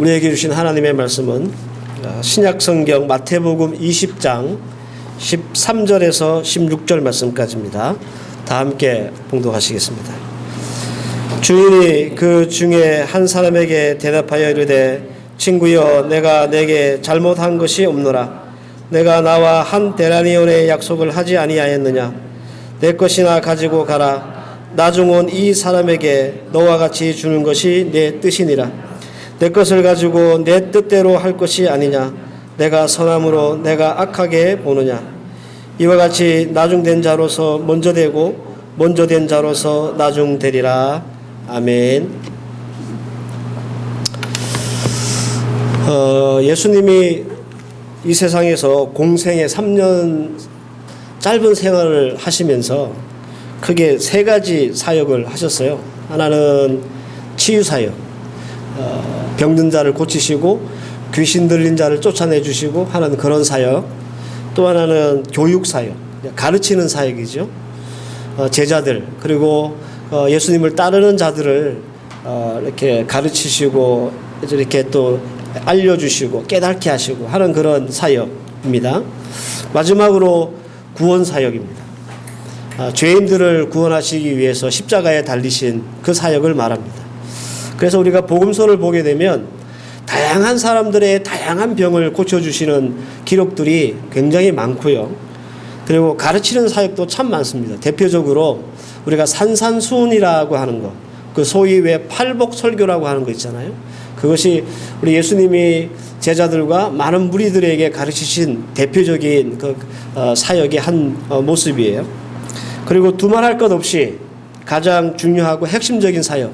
우리에게 주신 하나님의 말씀은 신약성경 마태복음 20장 13절에서 16절 말씀까지입니다. 다 함께 봉독하시겠습니다. 주인이 그 중에 한 사람에게 대답하여 이르되 친구여 내가 내게 잘못한 것이 없노라. 내가 나와 한 데나리온의 약속을 하지 아니하였느냐. 내 것이나 가지고 가라. 나중 온 이 사람에게 너와 같이 주는 것이 내 뜻이니라. 내 것을 가지고 내 뜻대로 할 것이 아니냐. 내가 선함으로 내가 악하게 보느냐. 이와 같이 나중된 자로서 먼저 되고 먼저 된 자로서 나중되리라. 아멘. 예수님이 이 세상에서 공생의 3년 짧은 생활을 하시면서 크게 세 가지 사역을 하셨어요. 하나는 치유 사역, 병든 자를 고치시고 귀신 들린 자를 쫓아내 주시고 하는 그런 사역. 또 하나는 교육 사역, 가르치는 사역이죠. 제자들 그리고 예수님을 따르는 자들을 이렇게 가르치시고 이렇게 또 알려주시고 깨닫게 하시고 하는 그런 사역입니다. 마지막으로 구원 사역입니다. 죄인들을 구원하시기 위해서 십자가에 달리신 그 사역을 말합니다. 그래서 우리가 복음서를 보게 되면 다양한 사람들의 다양한 병을 고쳐주시는 기록들이 굉장히 많고요. 그리고 가르치는 사역도 참 많습니다. 대표적으로 우리가 산산수훈이라고 하는 것, 그 소위 왜 팔복설교라고 하는 거 있잖아요. 그것이 우리 예수님이 제자들과 많은 무리들에게 가르치신 대표적인 그 사역의 한 모습이에요. 그리고 두말할 것 없이 가장 중요하고 핵심적인 사역,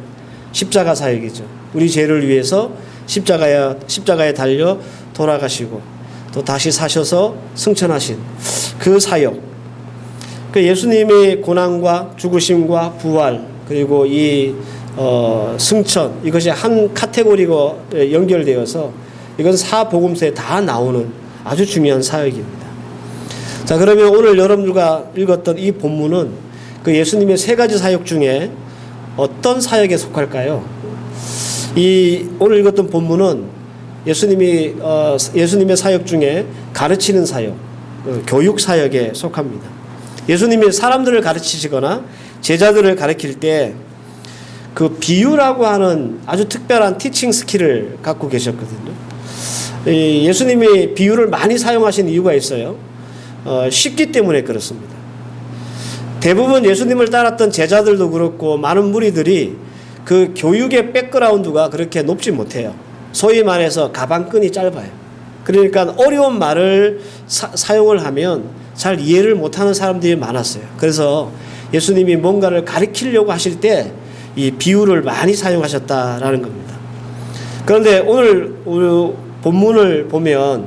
십자가 사역이죠. 우리 죄를 위해서 십자가에 달려 돌아가시고 또 다시 사셔서 승천하신 그 사역. 그 예수님의 고난과 죽으심과 부활 그리고 이 승천, 이것이 한 카테고리가 연결되어서 이건 사복음서에 다 나오는 아주 중요한 사역입니다. 자, 그러면 오늘 여러분들과 읽었던 이 본문은 그 예수님의 세 가지 사역 중에 어떤 사역에 속할까요? 이 오늘 읽었던 본문은 예수님의 사역 중에 가르치는 사역, 교육 사역에 속합니다. 예수님이 사람들을 가르치시거나 제자들을 가르칠 때 그 비유라고 하는 아주 특별한 티칭 스킬을 갖고 계셨거든요. 예수님이 비유를 많이 사용하신 이유가 있어요. 쉽기 때문에 그렇습니다. 대부분 예수님을 따랐던 제자들도 그렇고 많은 무리들이 그 교육의 백그라운드가 그렇게 높지 못해요. 소위 말해서 가방끈이 짧아요. 그러니까 어려운 말을 사용을 하면 잘 이해를 못하는 사람들이 많았어요. 그래서 예수님이 뭔가를 가르치려고 하실 때 이 비유를 많이 사용하셨다라는 겁니다. 그런데 오늘 본문을 보면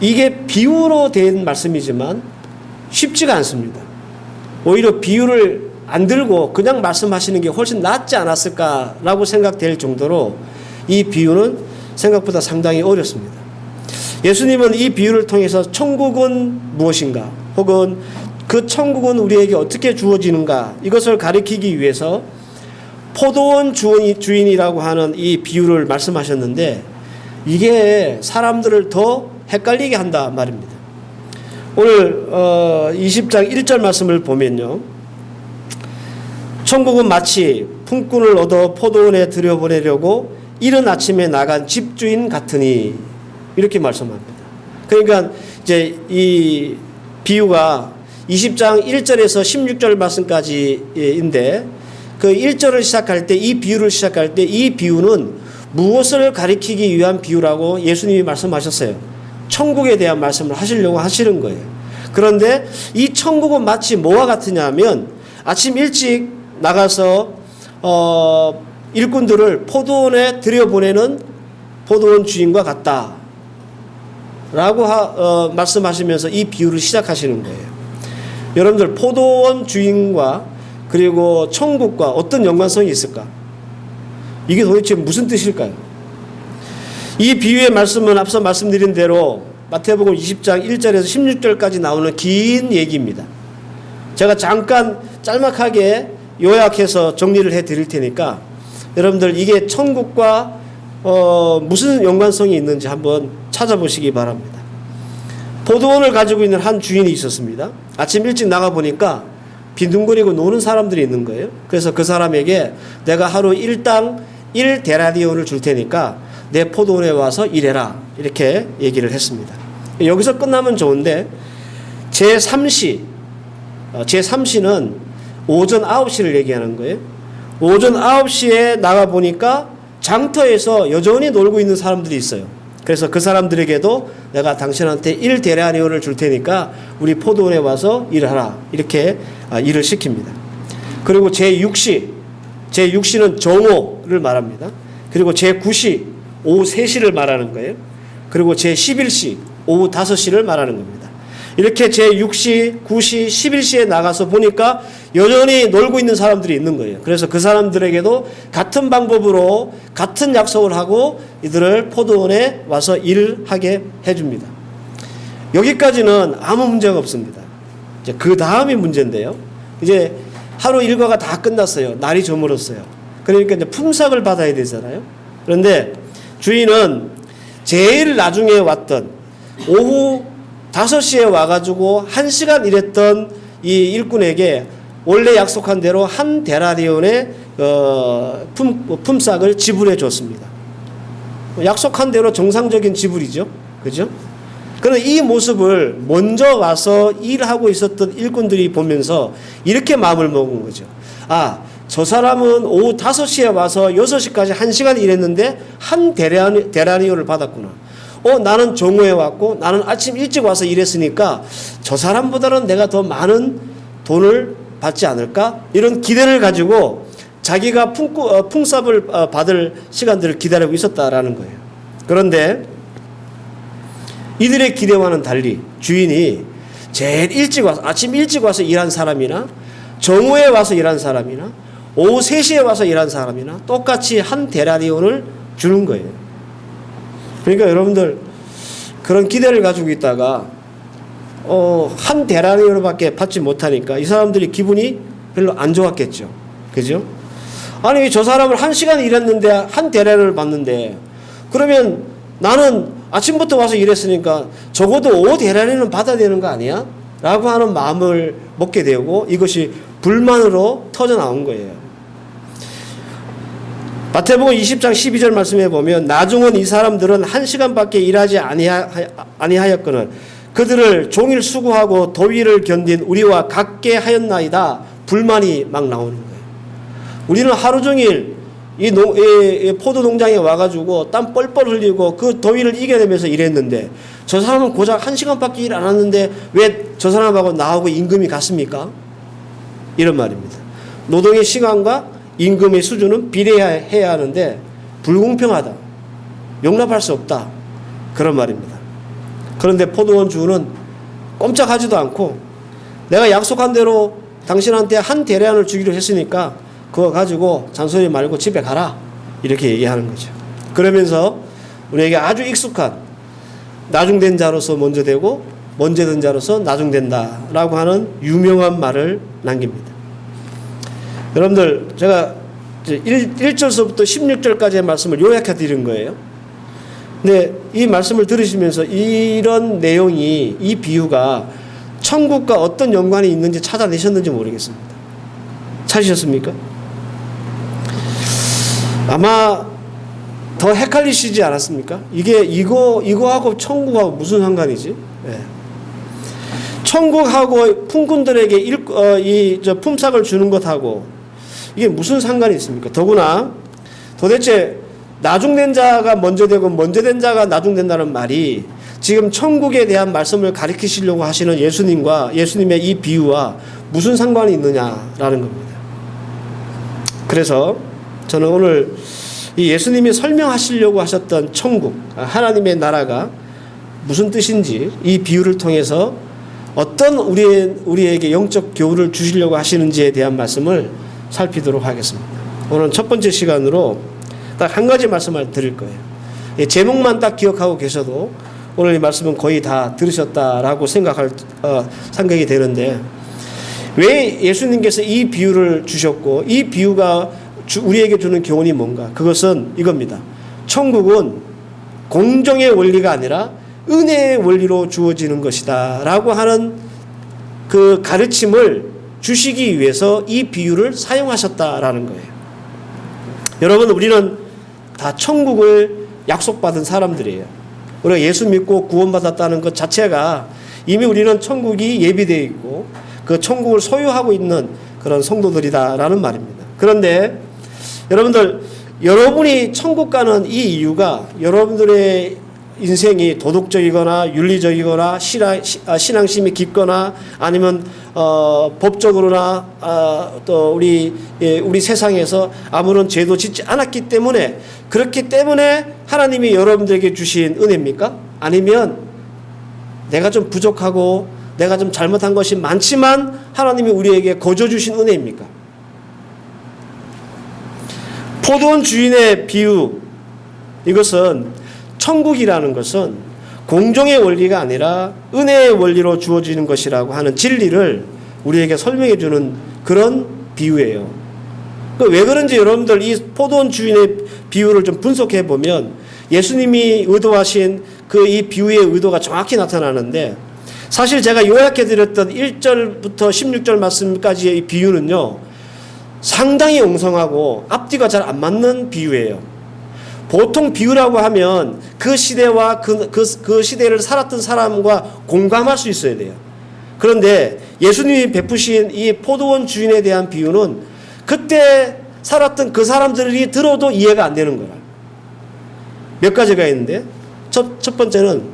이게 비유로 된 말씀이지만 쉽지가 않습니다. 오히려 비유를 안 들고 그냥 말씀하시는 게 훨씬 낫지 않았을까라고 생각될 정도로 이 비유는 생각보다 상당히 어렵습니다. 예수님은 이 비유를 통해서 천국은 무엇인가 혹은 그 천국은 우리에게 어떻게 주어지는가 이것을 가리키기 위해서 포도원 주인이라고 하는 이 비유를 말씀하셨는데 이게 사람들을 더 헷갈리게 한다 말입니다. 오늘 20장 1절 말씀을 보면요. 천국은 마치 품꾼을 얻어 포도원에 들여보내려고 이른 아침에 나간 집주인 같으니 이렇게 말씀합니다. 그러니까 이제 이 비유가 20장 1절에서 16절 말씀까지인데 그 1절을 시작할 때 이 비유를 시작할 때 이 비유는 무엇을 가리키기 위한 비유라고 예수님이 말씀하셨어요. 천국에 대한 말씀을 하시려고 하시는 거예요. 그런데 이 천국은 마치 뭐와 같으냐 하면 아침 일찍 나가서 일꾼들을 포도원에 들여보내는 포도원 주인과 같다 라고 말씀하시면서 이 비유를 시작하시는 거예요. 여러분들 포도원 주인과 그리고 천국과 어떤 연관성이 있을까? 이게 도대체 무슨 뜻일까요? 이 비유의 말씀은 앞서 말씀드린 대로 마태복음 20장 1절에서 16절까지 나오는 긴 얘기입니다. 제가 잠깐 짤막하게 요약해서 정리를 해드릴 테니까 여러분들 이게 천국과 무슨 연관성이 있는지 한번 찾아보시기 바랍니다. 포도원을 가지고 있는 한 주인이 있었습니다. 아침 일찍 나가보니까 빈둥거리고 노는 사람들이 있는 거예요. 그래서 그 사람에게 내가 하루 일당 1데나리온을 줄 테니까 내 포도원에 와서 일해라, 이렇게 얘기를 했습니다. 여기서 끝나면 좋은데 제3시는 오전 9시를 얘기하는 거예요. 오전 9시에 나가보니까 장터에서 여전히 놀고 있는 사람들이 있어요. 그래서 그 사람들에게도 내가 당신한테 1데나리온을 줄 테니까 우리 포도원에 와서 일하라, 이렇게 일을 시킵니다. 그리고 제6시는 정오를 말합니다. 그리고 제9시 오후 3시를 말하는 거예요. 그리고 제11시 오후 5시를 말하는 겁니다. 이렇게 제6시, 9시, 11시에 나가서 보니까 여전히 놀고 있는 사람들이 있는 거예요. 그래서 그 사람들에게도 같은 방법으로 같은 약속을 하고 이들을 포도원에 와서 일하게 해줍니다. 여기까지는 아무 문제가 없습니다. 이제 그 다음이 문제인데요. 이제 하루 일과가 다 끝났어요. 날이 저물었어요. 그러니까 이제 품삯을 받아야 되잖아요. 그런데 주인은 제일 나중에 왔던 오후 5시에 와가지고 1시간 일했던 이 일꾼에게 원래 약속한 대로 1데나리온의 품삯을 지불해 줬습니다. 약속한 대로 정상적인 지불이죠. 그죠? 그런데 이 모습을 먼저 와서 일하고 있었던 일꾼들이 보면서 이렇게 마음을 먹은 거죠. 아, 저 사람은 오후 5시에 와서 6시까지 1시간 일했는데 1데나리온을 받았구나. 나는 정오에 왔고 나는 아침 일찍 와서 일했으니까 저 사람보다는 내가 더 많은 돈을 받지 않을까? 이런 기대를 가지고 자기가 품삯을 받을 시간들을 기다리고 있었다라는 거예요. 그런데 이들의 기대와는 달리 주인이 제일 일찍 와서, 아침 일찍 와서 일한 사람이나 정오에 와서 일한 사람이나 오후 3시에 와서 일한 사람이나 똑같이 1데나리온을 주는 거예요. 그러니까 여러분들 그런 기대를 가지고 있다가 1데나리온밖에 받지 못하니까 이 사람들이 기분이 별로 안 좋았겠죠. 그죠? 아니 저 사람을 1시간 일했는데 1데나리온을 받는데 그러면 나는 아침부터 와서 일했으니까 적어도 5데나리온은 받아야 되는 거 아니야? 라고 하는 마음을 먹게 되고 이것이 불만으로 터져 나온 거예요. 마태복음 20장 12절 말씀에 보면 나중은 이 사람들은 1시간밖에 일하지 아니하였거늘 그들을 종일 수고하고 더위를 견딘 우리와 같게 하였나이다. 불만이 막 나오는 거예요. 우리는 하루 종일 이 포도 농장에 와가지고 땀 뻘뻘 흘리고 그 더위를 이겨내면서 일했는데 저 사람은 고작 1시간밖에 일 안 했는데 왜 저 사람하고 나하고 임금이 같습니까? 이런 말입니다. 노동의 시간과 임금의 수준은 비례해야 하는데 불공평하다. 용납할 수 없다. 그런 말입니다. 그런데 포도원 주인은 꼼짝하지도 않고 내가 약속한 대로 당신한테 1데나리온을 주기로 했으니까 그거 가지고 잔소리 말고 집에 가라. 이렇게 얘기하는 거죠. 그러면서 우리에게 아주 익숙한 나중된 자로서 먼저 되고 먼저 된 자로서 나중된다라고 하는 유명한 말을 남깁니다. 여러분들 제가 1절서부터 16절까지의 말씀을 요약해 드린 거예요. 근데 이 말씀을 들으시면서 이런 내용이 이 비유가 천국과 어떤 연관이 있는지 찾아내셨는지 모르겠습니다. 찾으셨습니까? 아마 더 헷갈리시지 않았습니까? 이게 이거하고 천국하고 무슨 상관이지? 네. 천국하고 품꾼들에게 품삯을 주는 것하고 이게 무슨 상관이 있습니까? 더구나 도대체 나중된 자가 먼저 되고 먼저 된 자가 나중된다는 말이 지금 천국에 대한 말씀을 가리키시려고 하시는 예수님의 이 비유와 무슨 상관이 있느냐라는 겁니다. 그래서 저는 오늘 이 예수님이 설명하시려고 하셨던 천국, 하나님의 나라가 무슨 뜻인지 이 비유를 통해서 어떤 우리에게 영적 교훈을 주시려고 하시는지에 대한 말씀을 살피도록 하겠습니다. 오늘 첫 번째 시간으로 딱 한 가지 말씀을 드릴 거예요. 제목만 딱 기억하고 계셔도 오늘 이 말씀은 거의 다 들으셨다라고 생각이 되는데 왜 예수님께서 이 비유를 주셨고 이 비유가 우리에게 주는 교훈이 뭔가? 그것은 이겁니다. 천국은 공정의 원리가 아니라 은혜의 원리로 주어지는 것이다 라고 하는 그 가르침을 주시기 위해서 이 비유를 사용하셨다라는 거예요. 여러분, 우리는 다 천국을 약속받은 사람들이에요. 우리가 예수 믿고 구원받았다는 것 자체가 이미 우리는 천국이 예비되어 있고 그 천국을 소유하고 있는 그런 성도들이다라는 말입니다. 그런데 여러분들, 여러분이 천국 가는 이 이유가 여러분들의 인생이 도덕적이거나 윤리적이거나 신앙심이 깊거나 아니면 법적으로나 또 우리 세상에서 아무런 죄도 짓지 않았기 때문에, 그렇기 때문에 하나님이 여러분들에게 주신 은혜입니까? 아니면 내가 좀 부족하고 내가 좀 잘못한 것이 많지만 하나님이 우리에게 거저 주신 은혜입니까? 포도원 주인의 비유, 이것은 천국이라는 것은 공정의 원리가 아니라 은혜의 원리로 주어지는 것이라고 하는 진리를 우리에게 설명해 주는 그런 비유예요. 왜 그런지 여러분들 이 포도원 주인의 비유를 좀 분석해 보면 예수님이 의도하신 그 이 비유의 의도가 정확히 나타나는데, 사실 제가 요약해 드렸던 1절부터 16절 말씀까지의 이 비유는요, 상당히 엉성하고 앞뒤가 잘 안 맞는 비유예요. 보통 비유라고 하면 그 시대와 그 시대를 살았던 사람과 공감할 수 있어야 돼요. 그런데 예수님이 베푸신 이 포도원 주인에 대한 비유는 그때 살았던 그 사람들이 들어도 이해가 안 되는 거라. 몇 가지가 있는데, 첫 번째는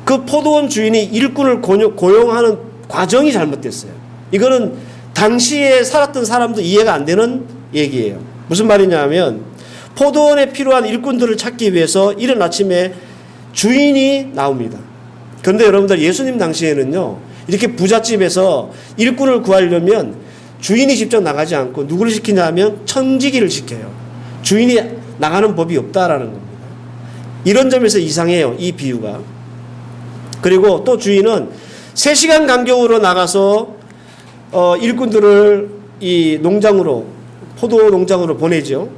그 포도원 주인이 일꾼을 고용하는 과정이 잘못됐어요. 이거는 당시에 살았던 사람도 이해가 안 되는 얘기예요. 무슨 말이냐 하면, 포도원에 필요한 일꾼들을 찾기 위해서 이른 아침에 주인이 나옵니다. 그런데 여러분들, 예수님 당시에는요, 이렇게 부잣집에서 일꾼을 구하려면 주인이 직접 나가지 않고 누구를 시키냐 하면 청지기를 시켜요. 주인이 나가는 법이 없다라는 겁니다. 이런 점에서 이상해요, 이 비유가. 그리고 또 주인은 3시간 간격으로 나가서 일꾼들을 이 농장으로, 포도 농장으로 보내죠.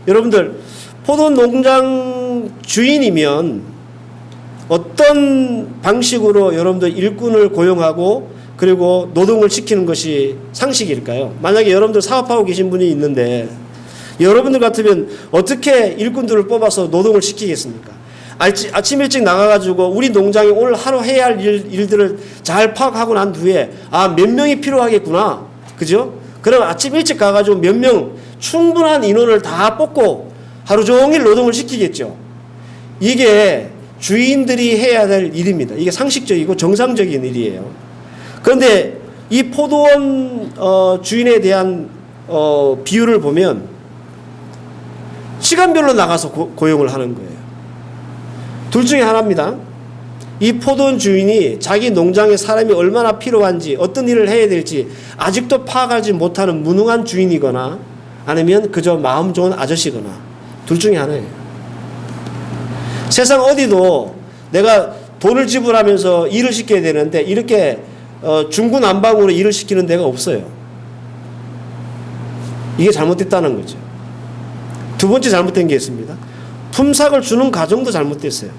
여러분들, 포도 농장 주인이면 어떤 방식으로 여러분들 일꾼을 고용하고 그리고 노동을 시키는 것이 상식일까요? 만약에 여러분들 사업하고 계신 분이 있는데 여러분들 같으면 어떻게 일꾼들을 뽑아서 노동을 시키겠습니까? 아침 일찍 나가가지고 우리 농장에 오늘 하루 해야 할 일들을 잘 파악하고 난 뒤에 몇 명이 필요하겠구나, 그죠? 그럼 아침 일찍 가가지고 몇 명, 충분한 인원을 다 뽑고 하루 종일 노동을 시키겠죠. 이게 주인들이 해야 될 일입니다. 이게 상식적이고 정상적인 일이에요. 그런데 이 포도원 주인에 대한 비유를 보면 시간별로 나가서 고용을 하는 거예요. 둘 중에 하나입니다. 이 포도원 주인이 자기 농장에 사람이 얼마나 필요한지, 어떤 일을 해야 될지 아직도 파악하지 못하는 무능한 주인이거나 아니면 그저 마음 좋은 아저씨거나, 둘 중에 하나예요. 세상 어디도 내가 돈을 지불하면서 일을 시켜야 되는데 이렇게 중구난방으로 일을 시키는 데가 없어요. 이게 잘못됐다는 거죠. 두 번째 잘못된 게 있습니다. 품삯을 주는 과정도 잘못됐어요.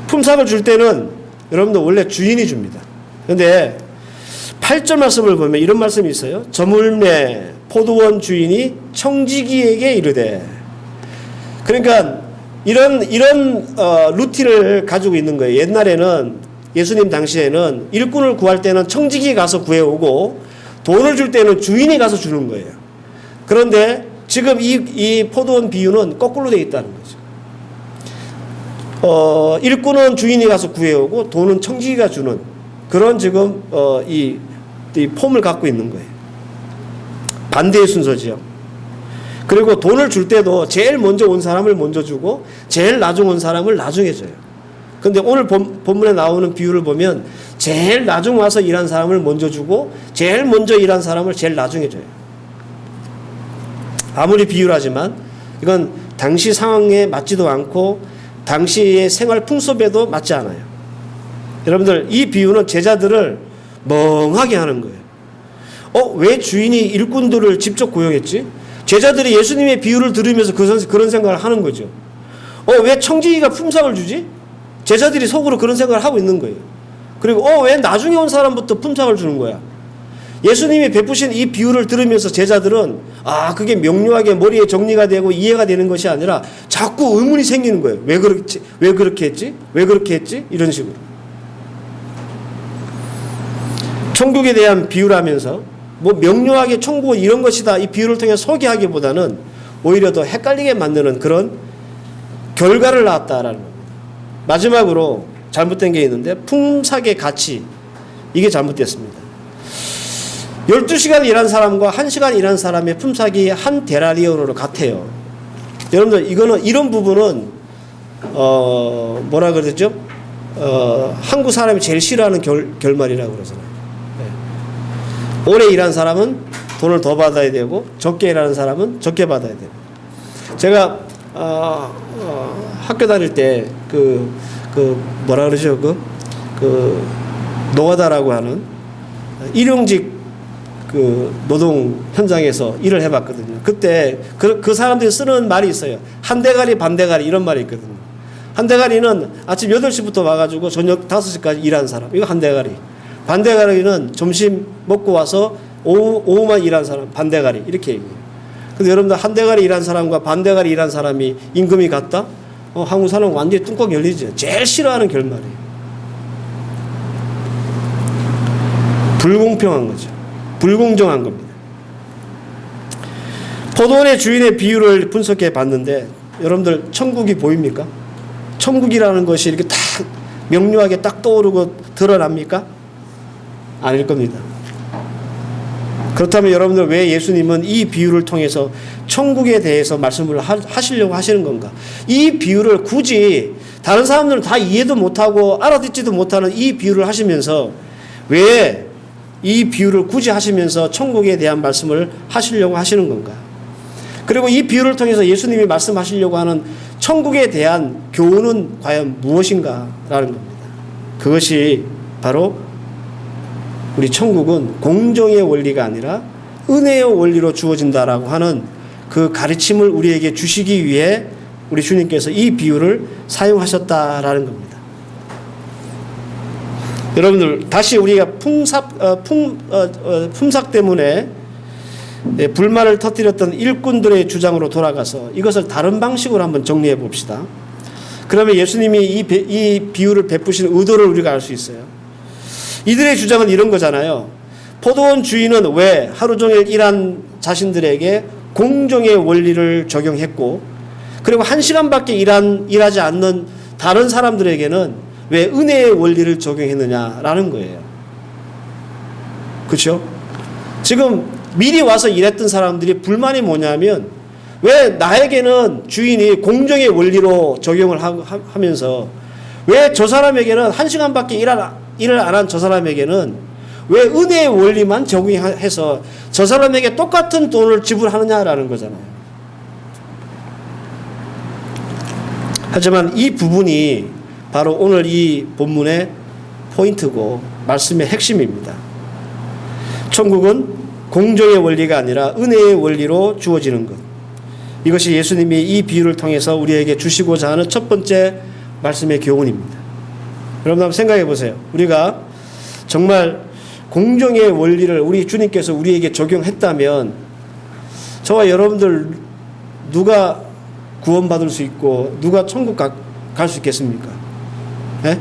품삯을 줄 때는 여러분들 원래 주인이 줍니다. 그런데 8절 말씀을 보면 이런 말씀이 있어요. 저물매 포도원 주인이 청지기에게 이르되. 그러니까 이런 루틴을 가지고 있는 거예요. 옛날에는, 예수님 당시에는 일꾼을 구할 때는 청지기 가서 구해오고 돈을 줄 때는 주인이 가서 주는 거예요. 그런데 지금 이 포도원 비유는 거꾸로 되어 있다는 거죠. 일꾼은 주인이 가서 구해오고 돈은 청지기가 주는 그런 지금 이 폼을 갖고 있는 거예요. 반대의 순서지요. 그리고 돈을 줄 때도 제일 먼저 온 사람을 먼저 주고 제일 나중 온 사람을 나중에 줘요. 근데 오늘 본문에 나오는 비유를 보면 제일 나중 와서 일한 사람을 먼저 주고 제일 먼저 일한 사람을 제일 나중에 줘요. 아무리 비유라지만 이건 당시 상황에 맞지도 않고 당시의 생활 풍습에도 맞지 않아요. 여러분들, 이 비유는 제자들을 멍하게 하는 거예요. 왜 주인이 일꾼들을 직접 고용했지? 제자들이 예수님의 비유를 들으면서 그런 생각을 하는 거죠. 왜 청지기가 품삯을 주지? 제자들이 속으로 그런 생각을 하고 있는 거예요. 그리고 왜 나중에 온 사람부터 품삯을 주는 거야? 예수님이 베푸신 이 비유를 들으면서 제자들은 그게 명료하게 머리에 정리가 되고 이해가 되는 것이 아니라 자꾸 의문이 생기는 거예요. 왜 그렇게 했지? 왜 그렇게 했지? 이런 식으로. 천국에 대한 비유라면서 명료하게 천국은 이런 것이다, 이 비유를 통해 소개하기보다는 오히려 더 헷갈리게 만드는 그런 결과를 낳았다라는 겁니다. 마지막으로 잘못된 게 있는데, 품삯의 가치, 이게 잘못됐습니다. 12시간 일한 사람과 1시간 일한 사람의 품삯이 한 데나리온으로 같아요. 여러분들, 이런 부분은 뭐라 그러죠? 한국 사람이 제일 싫어하는 결말이라고 그러잖아요. 네. 오래 일한 사람은 돈을 더 받아야 되고, 적게 일하는 사람은 적게 받아야 되고. 제가 학교 다닐 때 뭐라 그러죠? 노가다라고 하는 일용직 노동 현장에서 일을 해봤거든요. 그때 그 사람들이 쓰는 말이 있어요. 한 대가리 반 대가리 이런 말이 있거든요. 한 대가리는 아침 8시부터 와가지고 저녁 5시까지 일하는 사람, 이거 한 대가리. 반 대가리는 점심 먹고 와서 오후만 일하는 사람, 반 대가리, 이렇게 얘기해요. 근데 여러분들, 한 대가리 일하는 사람과 반 대가리 일하는 사람이 임금이 같다? 한국 사람은 완전히 뚱꺽 열리죠. 제일 싫어하는 결말이에요. 불공평한 거죠. 불공정한 겁니다. 포도원의 주인의 비유를 분석해 봤는데, 여러분들, 천국이 보입니까? 천국이라는 것이 이렇게 딱 명료하게 딱 떠오르고 드러납니까? 아닐 겁니다. 그렇다면 여러분들, 왜 예수님은 이 비유를 통해서 천국에 대해서 말씀을 하시려고 하시는 건가? 이 비유를 굳이 다른 사람들은 다 이해도 못하고 알아듣지도 못하는 이 비유를 하시면서 왜 이 비유를 굳이 하시면서 천국에 대한 말씀을 하시려고 하시는 건가? 그리고 이 비유를 통해서 예수님이 말씀하시려고 하는 천국에 대한 교훈은 과연 무엇인가라는 겁니다. 그것이 바로 우리 천국은 공정의 원리가 아니라 은혜의 원리로 주어진다라고 하는 그 가르침을 우리에게 주시기 위해 우리 주님께서 이 비유를 사용하셨다라는 겁니다. 여러분들, 다시 우리가 품삯 때문에 불만을 터뜨렸던 일꾼들의 주장으로 돌아가서 이것을 다른 방식으로 한번 정리해 봅시다. 그러면 예수님이 이 비유를 베푸신 의도를 우리가 알 수 있어요. 이들의 주장은 이런 거잖아요. 포도원 주인은 왜 하루 종일 일한 자신들에게 공정의 원리를 적용했고, 그리고 1시간밖에 일하지 않는 다른 사람들에게는 왜 은혜의 원리를 적용했느냐라는 거예요. 그렇죠? 지금 미리 와서 일했던 사람들이 불만이 뭐냐면, 왜 나에게는 주인이 공정의 원리로 적용을 하면서 왜 저 사람에게는 1시간밖에 일을 안 한 저 사람에게는 왜 은혜의 원리만 적용해서 저 사람에게 똑같은 돈을 지불하느냐라는 거잖아요. 하지만 이 부분이 바로 오늘 이 본문의 포인트고 말씀의 핵심입니다. 천국은 공정의 원리가 아니라 은혜의 원리로 주어지는 것. 이것이 예수님이 이 비유를 통해서 우리에게 주시고자 하는 첫 번째 말씀의 교훈입니다. 여러분 한번 생각해 보세요. 우리가 정말 공정의 원리를 우리 주님께서 우리에게 적용했다면 저와 여러분들 누가 구원받을 수 있고 누가 천국 갈 수 있겠습니까? 네?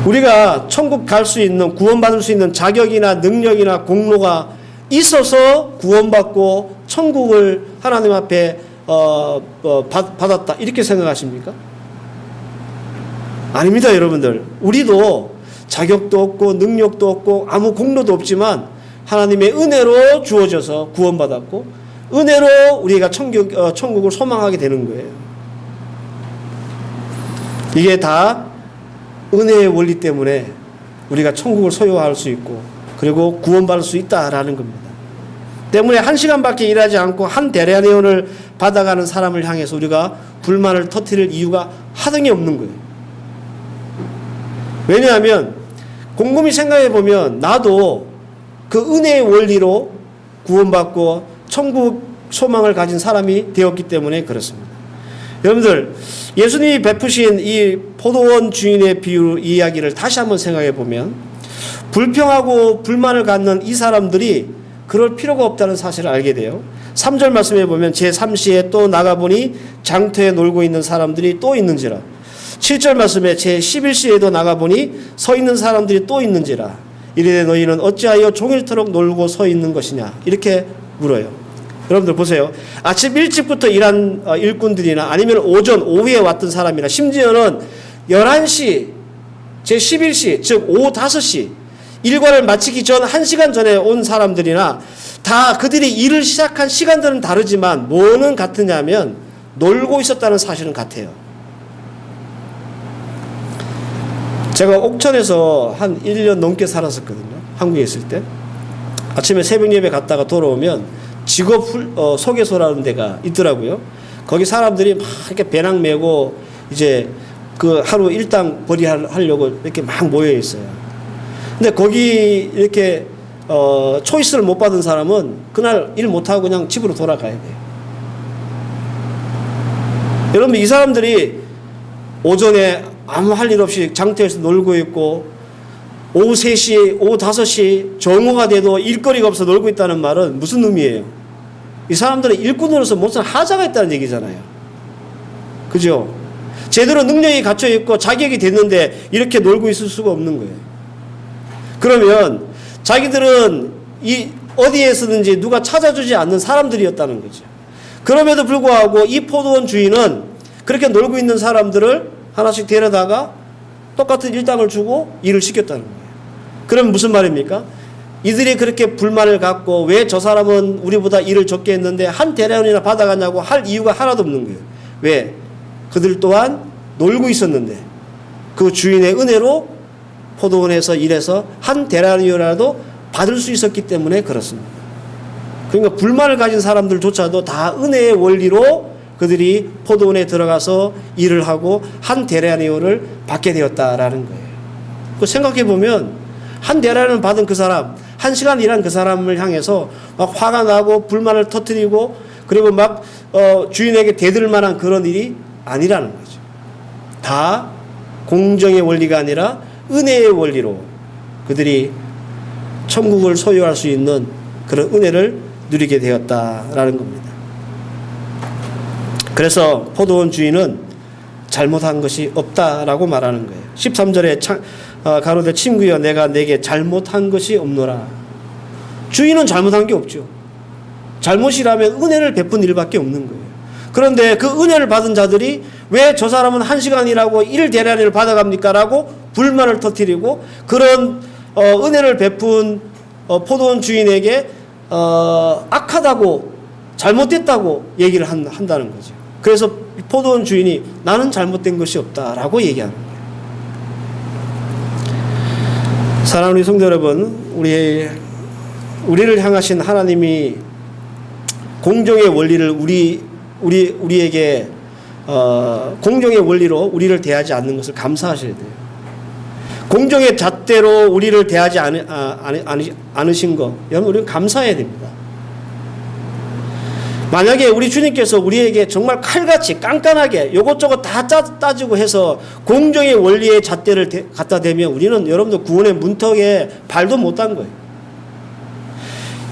우리가 천국 갈 수 있는, 구원받을 수 있는 자격이나 능력이나 공로가 있어서 구원받고 천국을 하나님 앞에 받았다, 이렇게 생각하십니까? 아닙니다, 여러분들. 우리도 자격도 없고 능력도 없고 아무 공로도 없지만 하나님의 은혜로 주어져서 구원받았고 은혜로 우리가 천국을 소망하게 되는 거예요. 이게 다 은혜의 원리 때문에 우리가 천국을 소유할 수 있고 그리고 구원받을 수 있다라는 겁니다. 때문에 1시간밖에 일하지 않고 한 데나리온을 받아가는 사람을 향해서 우리가 불만을 터뜨릴 이유가 하등이 없는 거예요. 왜냐하면 곰곰이 생각해 보면 나도 그 은혜의 원리로 구원받고 천국 소망을 가진 사람이 되었기 때문에 그렇습니다. 여러분들, 예수님이 베푸신 이 포도원 주인의 비유 이야기를 다시 한번 생각해 보면 불평하고 불만을 갖는 이 사람들이 그럴 필요가 없다는 사실을 알게 돼요. 3절 말씀해 보면 제3시에 또 나가보니 장터에 놀고 있는 사람들이 또 있는지라. 7절 말씀에 제11시에도 나가보니 서 있는 사람들이 또 있는지라. 이르되 너희는 어찌하여 종일토록 놀고 서 있는 것이냐. 이렇게 물어요. 여러분들 보세요. 아침 일찍부터 일한 일꾼들이나 아니면 오전 오후에 왔던 사람이나 심지어는 11시 제11시 즉 오후 5시 일과를 마치기 전 1시간 전에 온 사람들이나 다 그들이 일을 시작한 시간들은 다르지만 뭐는 같으냐면 놀고 있었다는 사실은 같아요. 제가 옥천에서 한 1년 넘게 살았었거든요. 한국에 있을 때. 아침에 새벽 예배 갔다가 돌아오면 직업 소개소라는 데가 있더라고요. 거기 사람들이 막 이렇게 배낭 메고 이제 그 하루 일당 벌이 하려고 이렇게 막 모여 있어요. 근데 거기 이렇게 초이스를 못 받은 사람은 그날 일 못하고 그냥 집으로 돌아가야 돼요. 여러분, 이 사람들이 오전에 아무 할 일 없이 장터에서 놀고 있고 오후 3시, 오후 5시 정오가 돼도 일거리가 없어 놀고 있다는 말은 무슨 의미예요? 이 사람들은 일꾼으로서 무슨 하자가 있다는 얘기잖아요. 그죠? 제대로 능력이 갖춰 있고 자격이 됐는데 이렇게 놀고 있을 수가 없는 거예요. 그러면 자기들은 어디에서든지 누가 찾아주지 않는 사람들이었다는 거죠. 그럼에도 불구하고 이 포도원 주인은 그렇게 놀고 있는 사람들을 하나씩 데려다가 똑같은 일당을 주고 일을 시켰다는 거예요. 그럼 무슨 말입니까? 이들이 그렇게 불만을 갖고 왜 저 사람은 우리보다 일을 적게 했는데 한 대량이나 받아가냐고 할 이유가 하나도 없는 거예요. 왜? 그들 또한 놀고 있었는데 그 주인의 은혜로 포도원에서 일해서 한 데나리오라도 받을 수 있었기 때문에 그렇습니다. 그러니까 불만을 가진 사람들조차도 다 은혜의 원리로 그들이 포도원에 들어가서 일을 하고 한 데나리오를 받게 되었다라는 거예요. 그 생각해 보면 한 데나리오를 받은 그 사람, 1시간 일한 그 사람을 향해서 막 화가 나고 불만을 터뜨리고 그리고 막 주인에게 대들 만한 그런 일이 아니라는 거죠. 다 공정의 원리가 아니라 은혜의 원리로 그들이 천국을 소유할 수 있는 그런 은혜를 누리게 되었다라는 겁니다. 그래서 포도원 주인은 잘못한 것이 없다라고 말하는 거예요. 13절에 가로되 친구여 내가 내게 잘못한 것이 없노라. 주인은 잘못한 게 없죠. 잘못이라면 은혜를 베푼 일밖에 없는 거예요. 그런데 그 은혜를 받은 자들이 왜 저 사람은 1시간이라고 1데나리온을 받아갑니까? 라고 불만을 터뜨리고 그런 은혜를 베푼 포도원 주인에게 악하다고 잘못됐다고 얘기를 한다는 거죠. 그래서 포도원 주인이 나는 잘못된 것이 없다라고 얘기하는 거예요. 사랑하는 성도 여러분, 우리를 향하신 하나님이 공정의 원리를 우리에게 공정의 원리로 우리를 대하지 않는 것을 감사하셔야 돼요. 공정의 잣대로 우리를 대하지 않으신 거, 여러분 우리는 감사해야 됩니다. 만약에 우리 주님께서 우리에게 정말 칼같이 깐깐하게 이것저것 다 따지고 해서 공정의 원리의 잣대를 갖다 대면 우리는 여러분들 구원의 문턱에 발도 못 단 거예요.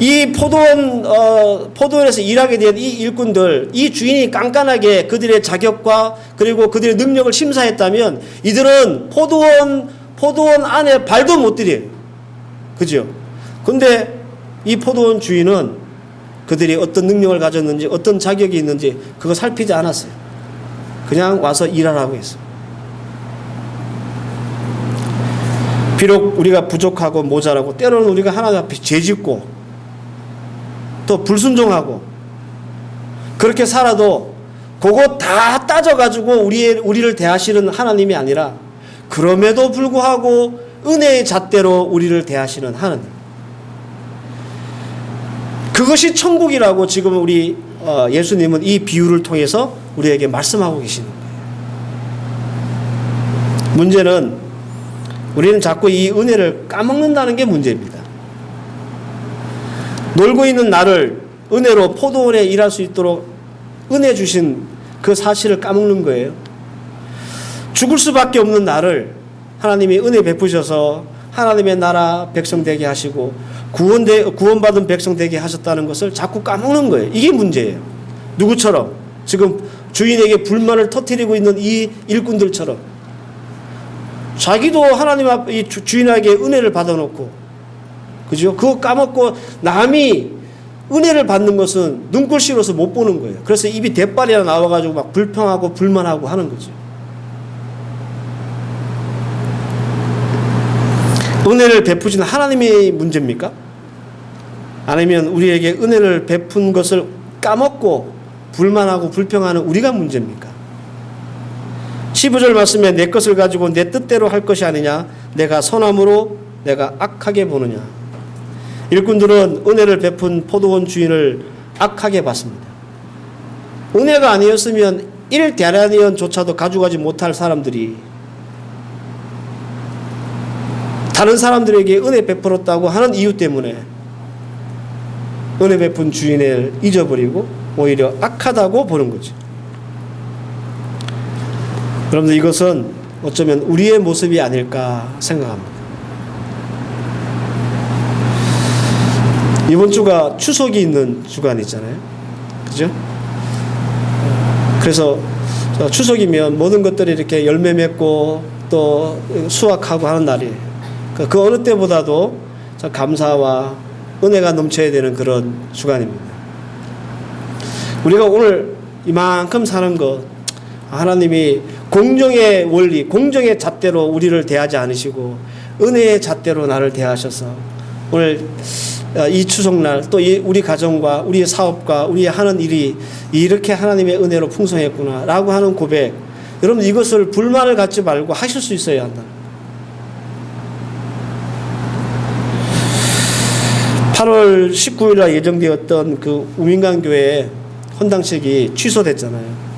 이 포도원에서 일하게 된 이 일꾼들, 이 주인이 깐깐하게 그들의 자격과 그리고 그들의 능력을 심사했다면 이들은 포도원 안에 발도 못 들여요. 그죠? 근데 이 포도원 주인은 그들이 어떤 능력을 가졌는지 어떤 자격이 있는지 그거 살피지 않았어요. 그냥 와서 일하라고 했어요. 비록 우리가 부족하고 모자라고 때로는 우리가 하나님 앞에 죄짓고 또 불순종하고 그렇게 살아도 그거 다 따져가지고 우리를 대하시는 하나님이 아니라 그럼에도 불구하고 은혜의 잣대로 우리를 대하시는 하나님. 그것이 천국이라고 지금 우리 예수님은 이 비유를 통해서 우리에게 말씀하고 계시는 거예요. 문제는 우리는 자꾸 이 은혜를 까먹는다는 게 문제입니다. 놀고 있는 나를 은혜로 포도원에 일할 수 있도록 은혜 주신 그 사실을 까먹는 거예요. 죽을 수밖에 없는 나를 하나님이 은혜 베푸셔서 하나님의 나라 백성 되게 하시고 구원받은 백성 되게 하셨다는 것을 자꾸 까먹는 거예요. 이게 문제예요. 누구처럼? 지금 주인에게 불만을 터뜨리고 있는 이 일꾼들처럼. 자기도 하나님 앞, 이 주인에게 은혜를 받아놓고, 그죠? 그거 까먹고 남이 은혜를 받는 것은 눈꼴시로서 못 보는 거예요. 그래서 입이 대빨이나 나와가지고 막 불평하고 불만하고 하는 거죠. 은혜를 베푸신 하나님의 문제입니까? 아니면 우리에게 은혜를 베푼 것을 까먹고 불만하고 불평하는 우리가 문제입니까? 15절 말씀에 내 것을 가지고 내 뜻대로 할 것이 아니냐, 내가 선함으로 내가 악하게 보느냐. 일꾼들은 은혜를 베푼 포도원 주인을 악하게 봤습니다. 은혜가 아니었으면 1데나리온조차도 가져가지 못할 사람들이 다른 사람들에게 은혜 베풀었다고 하는 이유 때문에 은혜 베푼 주인을 잊어버리고 오히려 악하다고 보는 거죠. 여러분들, 이것은 어쩌면 우리의 모습이 아닐까 생각합니다. 이번 주가 추석이 있는 주간이잖아요. 그죠? 그래서 추석이면 모든 것들이 이렇게 열매 맺고 또 수확하고 하는 날이에요. 그 어느 때보다도 감사와 은혜가 넘쳐야 되는 그런 주간입니다. 우리가 오늘 이만큼 사는 것, 하나님이 공정의 원리, 공정의 잣대로 우리를 대하지 않으시고 은혜의 잣대로 나를 대하셔서 오늘 이 추석날 또 우리 가정과 우리의 사업과 우리 하는 일이 이렇게 하나님의 은혜로 풍성했구나 라고 하는 고백, 여러분 이것을 불만을 갖지 말고 하실 수 있어야 한다. 8월 19일날 예정되었던 그 우민강 교회 헌당식이 취소됐잖아요.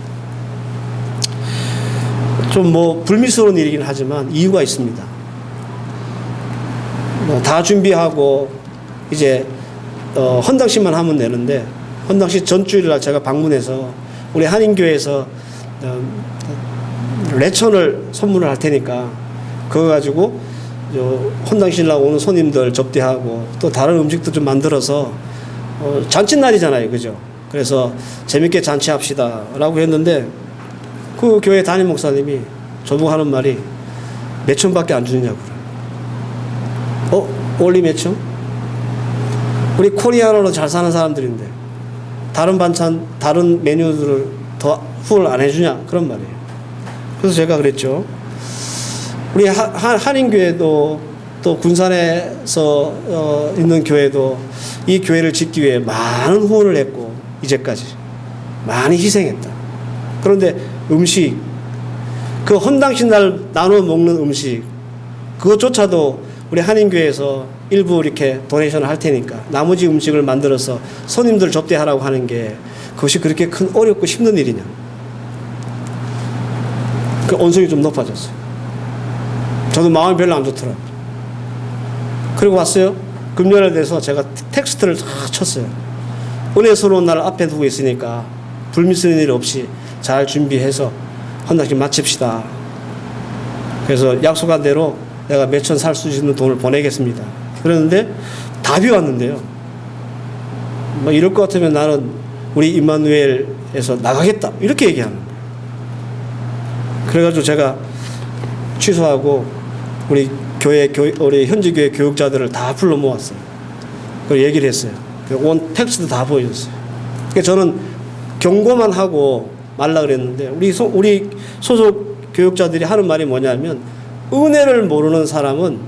좀 불미스러운 일이긴 하지만 이유가 있습니다. 다 준비하고 이제 헌당식만 하면 되는데, 헌당식 전주일날 제가 방문해서 우리 한인교회에서 레천을 선물을 할 테니까 그거 가지고 헌당식날 오는 손님들 접대하고 또 다른 음식도 좀 만들어서 잔칫날이잖아요, 그죠? 그래서 재밌게 잔치합시다 라고 했는데 그 교회 담임 목사님이 저보고 하는 말이 몇 천밖에 안 주느냐고 그래요. 올리 몇 천? 우리 코리아노로 잘 사는 사람들인데 다른 반찬, 다른 메뉴들을 더 후원을 안 해주냐? 그런 말이에요. 그래서 제가 그랬죠. 우리 한인교회도 또 군산에서 있는 교회도 이 교회를 짓기 위해 많은 후원을 했고 이제까지 많이 희생했다. 그런데 음식, 그 헌당식 날 나눠 먹는 음식, 그것조차도 우리 한인교회에서 일부 이렇게 도네이션을 할 테니까 나머지 음식을 만들어서 손님들 접대하라고 하는 게 그것이 그렇게 큰 어렵고 힘든 일이냐. 그 언성이 좀 높아졌어요. 저도 마음이 별로 안 좋더라고요. 그리고 왔어요. 금년에 대해서 제가 텍스트를 다 쳤어요. 은혜스러운 날 앞에 두고 있으니까 불미스러운 일 없이 잘 준비해서 헌당식 마칩시다. 그래서 약속한 대로 내가 몇천 살 수 있는 돈을 보내겠습니다. 그랬는데 답이 왔는데요. 이럴 것 같으면 나는 우리 임마누엘에서 나가겠다. 이렇게 얘기하는 거예요. 그래가지고 제가 취소하고 우리 현지 교회 교육자들을 다 불러 모았어요. 그리고 얘기를 했어요. 온 텍스트 다 보여줬어요. 그러니까 저는 경고만 하고 말라 그랬는데 우리 소속 교육자들이 하는 말이 뭐냐면 은혜를 모르는 사람은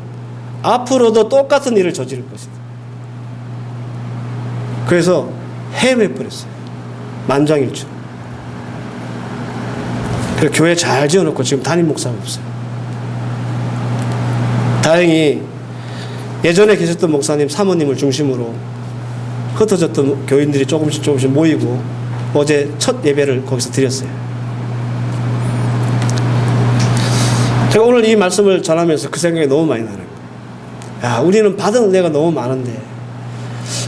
앞으로도 똑같은 일을 저지를 것이다. 그래서 헤매버렸어요. 만장일치. 그래서 교회 잘 지어놓고 지금 담임 목사가 없어요. 다행히 예전에 계셨던 목사님, 사모님을 중심으로 흩어졌던 교인들이 조금씩 모이고 어제 첫 예배를 거기서 드렸어요. 제가 오늘 이 말씀을 전하면서 그 생각이 너무 많이 나는 거예요. 야, 우리는 받은 은혜가 너무 많은데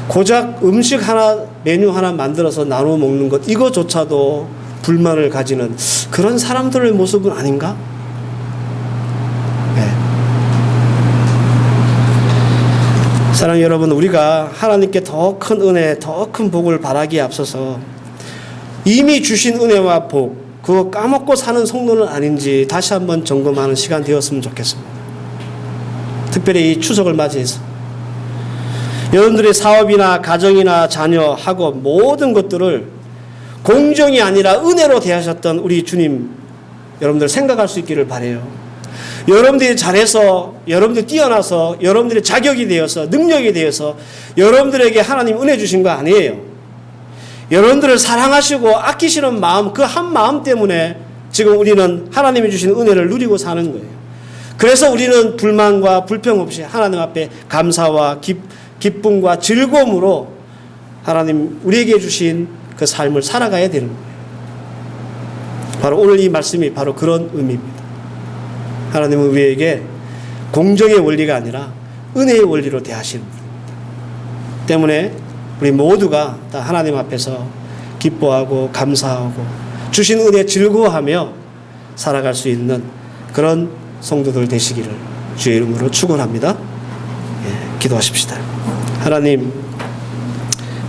고작 음식 하나, 메뉴 하나 만들어서 나눠 먹는 것, 이거조차도 불만을 가지는 그런 사람들의 모습은 아닌가? 네. 사랑하는 여러분, 우리가 하나님께 더 큰 은혜, 더 큰 복을 바라기에 앞서서 이미 주신 은혜와 복, 그거 까먹고 사는 성도는 아닌지 다시 한번 점검하는 시간 되었으면 좋겠습니다. 특별히 이 추석을 맞이해서 여러분들의 사업이나 가정이나 자녀, 학업 모든 것들을 공정이 아니라 은혜로 대하셨던 우리 주님, 여러분들 생각할 수 있기를 바라요. 여러분들이 잘해서, 여러분들이 뛰어나서, 여러분들이 자격이 되어서, 능력이 되어서 여러분들에게 하나님 은혜 주신 거 아니에요. 여러분들을 사랑하시고 아끼시는 마음, 그 한 마음 때문에 지금 우리는 하나님이 주신 은혜를 누리고 사는 거예요. 그래서 우리는 불만과 불평 없이 하나님 앞에 감사와 기쁨과 즐거움으로 하나님 우리에게 주신 그 삶을 살아가야 되는 거예요. 바로 오늘 이 말씀이 바로 그런 의미입니다. 하나님은 우리에게 공정의 원리가 아니라 은혜의 원리로 대하시는 분입니다. 때문에 우리 모두가 다 하나님 앞에서 기뻐하고 감사하고 주신 은혜 즐거워하며 살아갈 수 있는 그런 성도들 되시기를 주의 이름으로 축원합니다. 기도하십시다.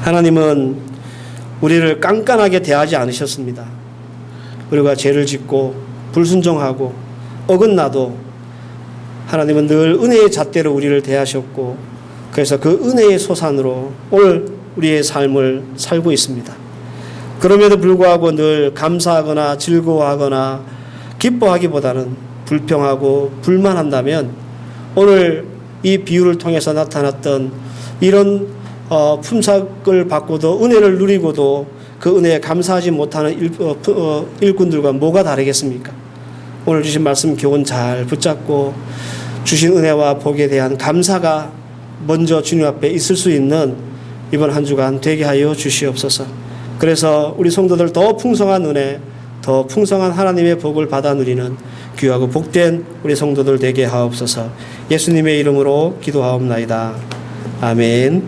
하나님은 우리를 깐깐하게 대하지 않으셨습니다. 우리가 죄를 짓고 불순종하고 어긋나도 하나님은 늘 은혜의 잣대로 우리를 대하셨고, 그래서 그 은혜의 소산으로 오늘 우리의 삶을 살고 있습니다. 그럼에도 불구하고 늘 감사하거나 즐거워하거나 기뻐하기보다는 불평하고 불만한다면 오늘 이 비유를 통해서 나타났던 이런 품삯을 받고도 은혜를 누리고도 그 은혜에 감사하지 못하는 일꾼들과 뭐가 다르겠습니까? 오늘 주신 말씀 교훈 잘 붙잡고 주신 은혜와 복에 대한 감사가 먼저 주님 앞에 있을 수 있는 이번 한 주간 되게 하여 주시옵소서. 그래서 우리 성도들 더 풍성한 은혜, 더 풍성한 하나님의 복을 받아 누리는 귀하고 복된 우리 성도들 되게 하옵소서. 예수님의 이름으로 기도하옵나이다. 아멘.